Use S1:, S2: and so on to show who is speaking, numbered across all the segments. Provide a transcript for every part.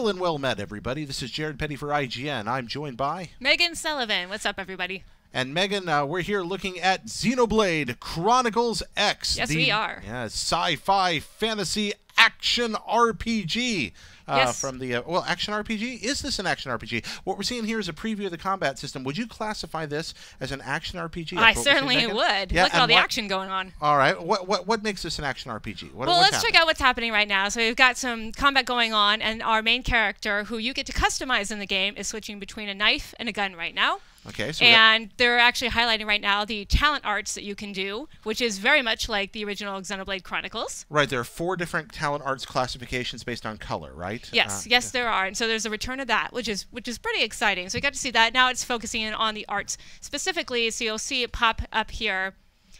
S1: Well and well met, everybody. This is Jared Petty for IGN. I'm joined by
S2: Meghan Sullivan. What's up, everybody?
S1: And Megan, we're here looking at Xenoblade Chronicles X.
S2: Yes, we are.
S1: Yeah, sci-fi fantasy action RPG.
S2: Yes.
S1: From the well, action RPG. Is this an action RPG? What we're seeing here is a preview of the combat system. Would you classify this as an action RPG?
S2: I certainly would.
S1: Yeah,
S2: look at all the action going on.
S1: All right. What makes this an action RPG?
S2: Well, let's check out what's happening right now. So we've got some combat going on, and our main character, who you get to customize in the game, is switching between a knife and a gun right now.
S1: Okay, so
S2: and they're actually highlighting right now the talent arts that you can do, which is very much like the original Xenoblade Chronicles.
S1: Right, there are 4 different talent arts classifications based on color, right?
S2: Yes, yes, there are. And so there's a return of that, which is pretty exciting. So we got to see that. Now it's focusing in on the arts specifically. So you'll see it pop up here.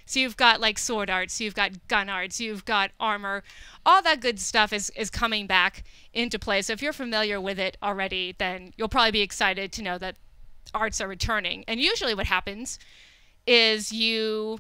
S2: So you've got like sword arts, you've got gun arts, you've got armor. All that good stuff is coming back into play. So if you're familiar with it already, then you'll probably be excited to know that arts are returning. And usually what happens is you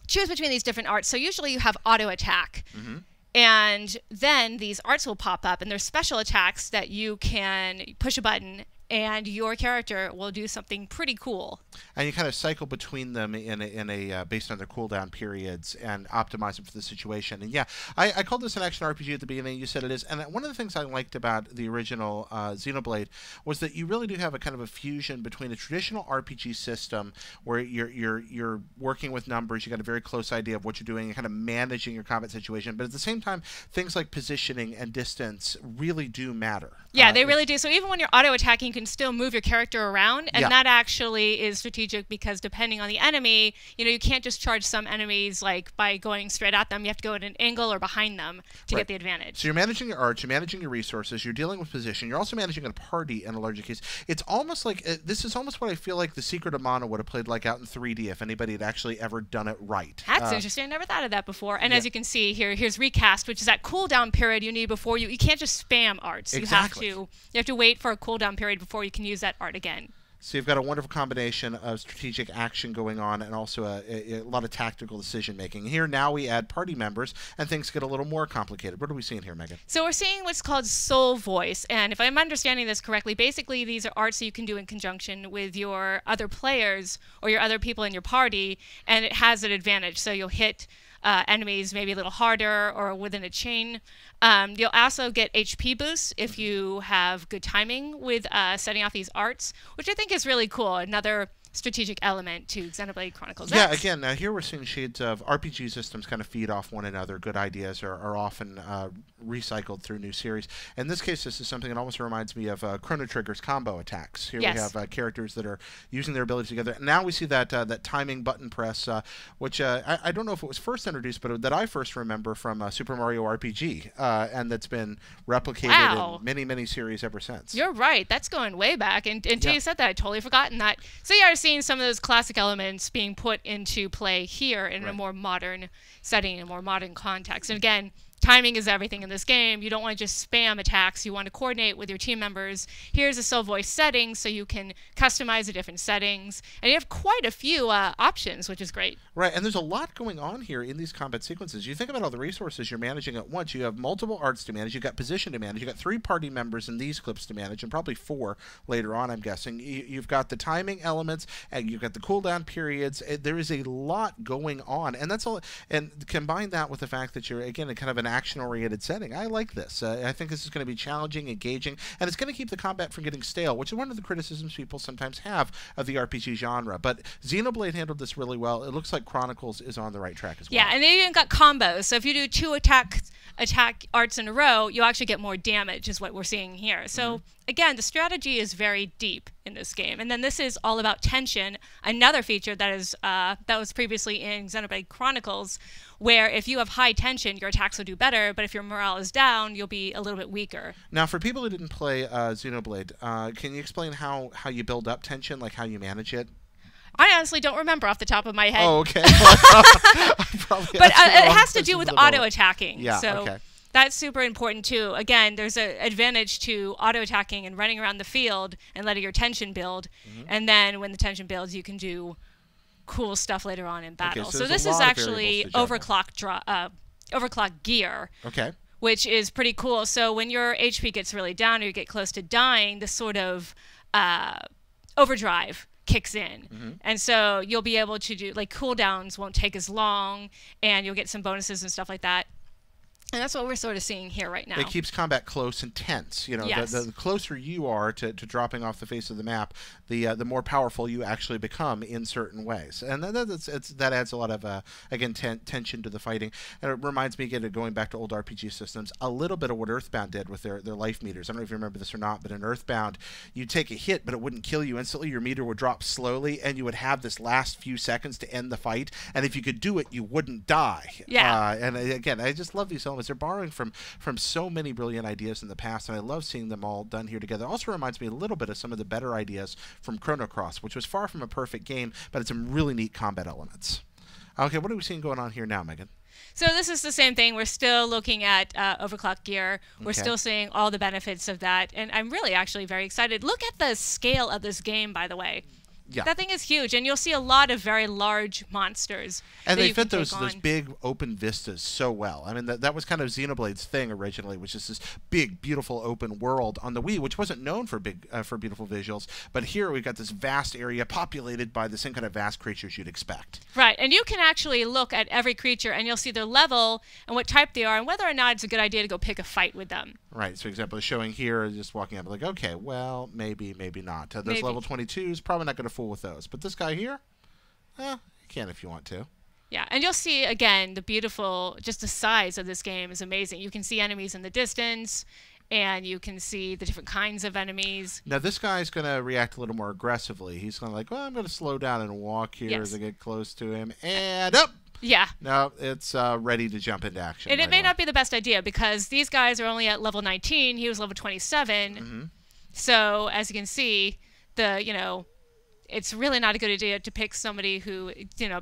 S2: choose between these different arts. So usually you have auto attack.
S1: Mm-hmm.
S2: And then these arts will pop up, and there's special attacks that you can push a button and your character will do something pretty cool.
S1: And you kind of cycle between them in a based on their cooldown periods and optimize them for the situation. And yeah, I called this an action RPG at the beginning. You said it is. And one of the things I liked about the original Xenoblade was that you really do have a kind of a fusion between a traditional RPG system where you're working with numbers. You got a very close idea of what you're doing. You're kind of managing your combat situation. But at the same time, things like positioning and distance really do matter.
S2: Yeah, they really do. So even when you're auto attacking, you can still move your character around, and that actually is strategic because depending on the enemy, you can't just charge some enemies like by going straight at them. You have to go at an angle or behind them to get the advantage.
S1: So you're managing your arts, you're managing your resources, you're dealing with position, you're also managing a party in a larger case. It's almost like this is almost what I feel like the Secret of Mana would have played like out in 3D if anybody had actually ever done it right.
S2: That's interesting. I never thought of that before. And as you can see here, here's recast, which is that cooldown period you need before you can't just spam arts.
S1: Exactly.
S2: You have to wait for a cooldown period before you can use that art again.
S1: So you've got a wonderful combination of strategic action going on and also a lot of tactical decision making. Here now we add party members and things get a little more complicated. What are we seeing here, Megan?
S2: So we're seeing what's called soul voice, and if I'm understanding this correctly, basically these are arts that you can do in conjunction with your other players or your other people in your party, and it has an advantage. So you'll hit enemies maybe a little harder or within a chain. You'll also get HP boosts if you have good timing with setting off these arts, which I think is really cool. Another strategic element to Xenoblade Chronicles X.
S1: Yeah, again, here we're seeing shades of RPG systems kind of feed off one another. Good ideas are often recycled through new series. In this case, this is something that almost reminds me of Chrono Trigger's combo attacks. Here we have characters that are using their abilities together. Now we see that that timing button press, which I don't know if it was first introduced, but that I first remember from Super Mario RPG, and that's been replicated in many, many series ever since.
S2: You're right. That's going way back. And until you said that, I'd totally forgotten that. So yeah, seeing some of those classic elements being put into play here in a more modern setting, in a more modern context. And again, timing is everything in this game. You don't want to just spam attacks. You want to coordinate with your team members. Here's a soul voice setting so you can customize the different settings. And you have quite a few options, which is great.
S1: Right, and there's a lot going on here in these combat sequences. You think about all the resources you're managing at once. You have multiple arts to manage. You've got position to manage. You've got 3 party members in these clips to manage, and probably 4 later on, I'm guessing. You've got the timing elements, and you've got the cooldown periods. There is a lot going on, and that's all. And combine that with the fact that you're, again, in kind of an action-oriented setting. I like this. I think this is going to be challenging, engaging, and it's going to keep the combat from getting stale, which is one of the criticisms people sometimes have of the RPG genre. But Xenoblade handled this really well. It looks like Chronicles is on the right track as well.
S2: Yeah, and they even got combos. So if you do 2 attack arts in a row, you'll actually get more damage, is what we're seeing here. So again, the strategy is very deep in this game. And then this is all about tension, another feature that is that was previously in Xenoblade Chronicles, where if you have high tension, your attacks will do better, but if your morale is down, you'll be a little bit weaker.
S1: Now, for people who didn't play Xenoblade, can you explain how you build up tension, like how you manage it?
S2: I honestly don't remember off the top of my head.
S1: Oh, okay.
S2: But it has to do with auto-attacking.
S1: Yeah,
S2: so
S1: okay.
S2: That's super important too. Again, there's an advantage to auto-attacking and running around the field and letting your tension build. And then when the tension builds, you can do cool stuff later on in battle.
S1: Okay,
S2: so this is actually overclock gear.
S1: Okay.
S2: which is pretty cool. So when your HP gets really down or you get close to dying, this sort of overdrive kicks in. And so you'll be able to do, like, cooldowns won't take as long, and you'll get some bonuses and stuff like that. And that's what we're sort of seeing here right now.
S1: It keeps combat close and tense. You know,
S2: Yes.
S1: the closer you are to dropping off the face of the map, the more powerful you actually become in certain ways. And that adds a lot of, again, tension to the fighting. And it reminds me, again, of going back to old RPG systems, a little bit of what Earthbound did with their life meters. I don't know if you remember this or not, but in Earthbound, you'd take a hit, but it wouldn't kill you instantly. Your meter would drop slowly, and you would have this last few seconds to end the fight. And if you could do it, you wouldn't die.
S2: Yeah.
S1: And again, I just love these elements. They're borrowing from so many brilliant ideas in the past, and I love seeing them all done here together. It also reminds me a little bit of some of the better ideas from Chrono Cross, which was far from a perfect game, but it's some really neat combat elements. Okay, what are we seeing going on here now, Megan?
S2: So this is the same thing. We're still looking at overclock gear. We're
S1: Okay.
S2: still seeing all the benefits of that, and I'm really actually very excited. Look at the scale of this game, by the way.
S1: Yeah.
S2: That thing is huge, and you'll see a lot of very large monsters.
S1: And
S2: that
S1: they
S2: you can
S1: fit
S2: take
S1: those
S2: on.
S1: big open vistas so well. I mean, that was kind of Xenoblade's thing originally, which is this big, beautiful open world on the Wii, which wasn't known for for beautiful visuals. But here we've got this vast area populated by the same kind of vast creatures you'd expect.
S2: Right, and you can actually look at every creature, and you'll see their level and what type they are, and whether or not it's a good idea to go pick a fight with them.
S1: Right. So, for example, showing here, just walking up, like, okay, well, maybe not. Those
S2: Maybe.
S1: level 22s, probably not going to fool with those. But this guy here, you can if you want to.
S2: Yeah, and you'll see, again, the beautiful, just the size of this game is amazing. You can see enemies in the distance, and you can see the different kinds of enemies.
S1: Now, this guy's going to react a little more aggressively. He's going to like, well, I'm going to slow down and walk here
S2: Yes.
S1: as I get close to him. And up!
S2: Yeah.
S1: No, it's ready to jump into action.
S2: And it
S1: right
S2: may
S1: away.
S2: not be the best idea because these guys are only at level 19. He was level 27. So, as you can see, it's really not a good idea to pick somebody who,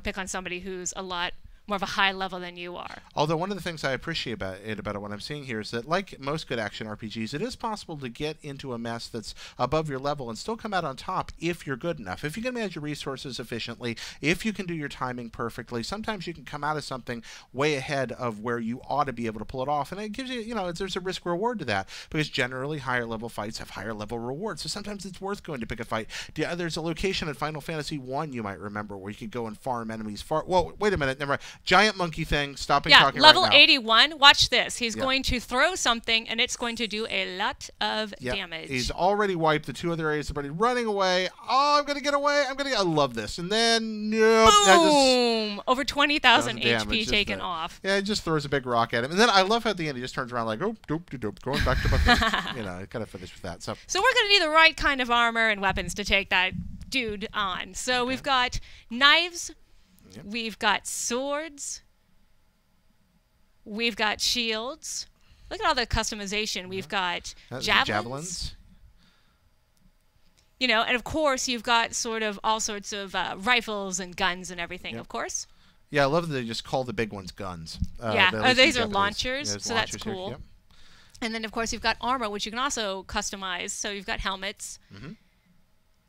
S2: pick on somebody who's a lot more of a high level than you are.
S1: Although one of the things I appreciate about it, what I'm seeing here, is that like most good action RPGs, it is possible to get into a mess that's above your level and still come out on top if you're good enough. If you can manage your resources efficiently, if you can do your timing perfectly, sometimes you can come out of something way ahead of where you ought to be able to pull it off. And it gives you, there's a risk reward to that, because generally higher level fights have higher level rewards. So sometimes it's worth going to pick a fight. There's a location in Final Fantasy I you might remember where you could go and farm enemies far. Whoa, wait a minute, never mind. Giant monkey thing, stopping talking
S2: level
S1: right now.
S2: 81. Watch this. He's going to throw something, and it's going to do a lot of damage.
S1: He's already wiped the two other areas. Everybody running away. Oh, I'm going to get away. I love this. And then, nope.
S2: Boom! Over 20,000
S1: damage,
S2: HP
S1: just
S2: taken
S1: that.
S2: off.
S1: Yeah, it just throws a big rock at him. And then I love how at the end he just turns around like, oh, dope, going back to my thing. I kind of finished with that. So
S2: So we're going to need the right kind of armor and weapons to take that dude on. So we've got knives.
S1: Yep.
S2: We've got swords. We've got shields. Look at all the customization. We've got javelins. And of course, you've got sort of all sorts of rifles and guns and everything,
S1: Yep.
S2: of course.
S1: Yeah, I love that they just call the big ones guns.
S2: Yeah.
S1: Those
S2: Oh, these are
S1: Japanese.
S2: launchers,
S1: Yeah, there's
S2: so that's
S1: launchers here.
S2: cool.
S1: Yep.
S2: And then, of course, you've got armor, which you can also customize. So you've got helmets.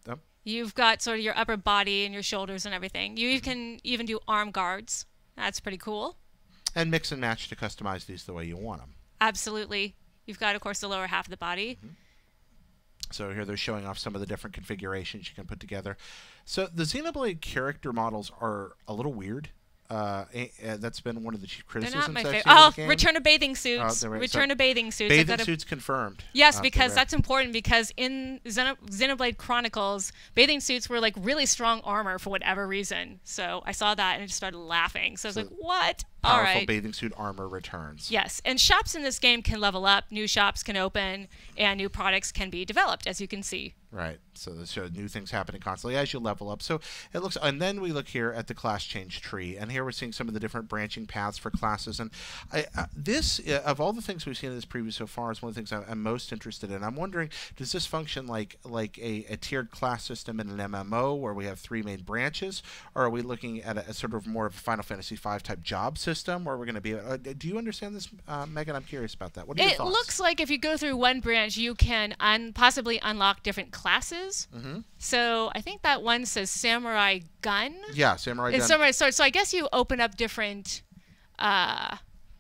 S1: Yep.
S2: You've got sort of your upper body and your shoulders and everything. You can even do arm guards. That's pretty cool.
S1: And mix and match to customize these the way you want them.
S2: Absolutely. You've got, of course, the lower half of the body.
S1: So here they're showing off some of the different configurations you can put together. So the Xenoblade character models are a little weird. That's been one of the chief
S2: They're
S1: criticisms
S2: not my
S1: I've
S2: favorite.
S1: seen in
S2: Oh,
S1: the game.
S2: return of bathing suits.
S1: there we-
S2: Return
S1: so
S2: of bathing suits. I've
S1: Bathing
S2: gotta-
S1: suits confirmed.
S2: Yes, because
S1: there.
S2: that's important, because in Xenoblade Chronicles, bathing suits were like really strong armor for whatever reason. So I saw that and I just started laughing. So I was like, what? All
S1: Powerful
S2: right.
S1: bathing suit armor returns.
S2: Yes, and shops in this game can level up, new shops can open, and new products can be developed, as you can see.
S1: Right. So this shows new things happening constantly as you level up. So it looks, and then we look here at the class change tree, and here we're seeing some of the different branching paths for classes. And this, of all the things we've seen in this preview so far, is one of the things I'm most interested in. I'm wondering, does this function like a tiered class system in an MMO where we have three main branches, or are we looking at a sort of more of a Final Fantasy V type job system, where we're going to be? Do you understand this, Megan? I'm curious about that. What are your thoughts?
S2: It looks like if you go through one branch, you can possibly unlock different classes. So I think that one says Samurai Gun.
S1: Yeah, Samurai
S2: It's
S1: Gun.
S2: Samurai Sword. So I guess you open up different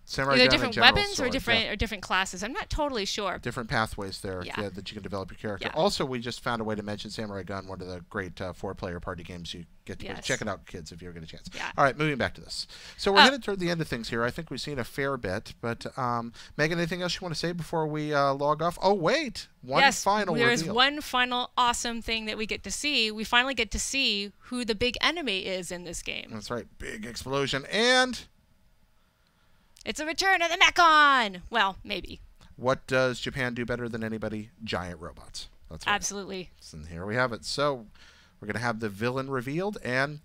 S1: Samurai
S2: Either
S1: gun
S2: different
S1: and general
S2: weapons
S1: sword,
S2: or different classes. I'm not totally sure.
S1: Different pathways there
S2: Yeah.
S1: that you can develop your character.
S2: Yeah.
S1: Also, we just found a way to mention Samurai Gun, one of the great 4-player party games you get to play.
S2: Yes.
S1: Check it out, kids, if you ever get a chance.
S2: Yeah.
S1: All right, moving back to this. So we're headed toward the end of things here. I think we've seen a fair bit. But, Megan, anything else you want to say before we log off? Oh, wait. One final
S2: there is
S1: reveal.
S2: one final awesome thing that we get to see. We finally get to see who the big enemy is in this game.
S1: That's right. Big explosion. And
S2: It's a return of the Mechon! Well, maybe.
S1: what does Japan do better than anybody? Giant robots. That's right.
S2: Absolutely.
S1: And here we have it. So we're going to have the villain revealed and,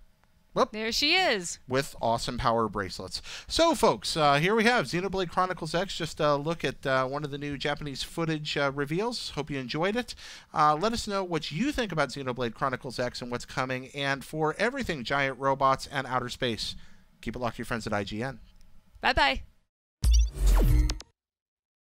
S1: well,
S2: There she is.
S1: with awesome power bracelets. So, folks, here we have Xenoblade Chronicles X. Just a look at one of the new Japanese footage reveals. Hope you enjoyed it. Let us know what you think about Xenoblade Chronicles X and what's coming. And for everything giant robots and outer space, keep it locked to your friends at IGN.
S2: Bye-bye.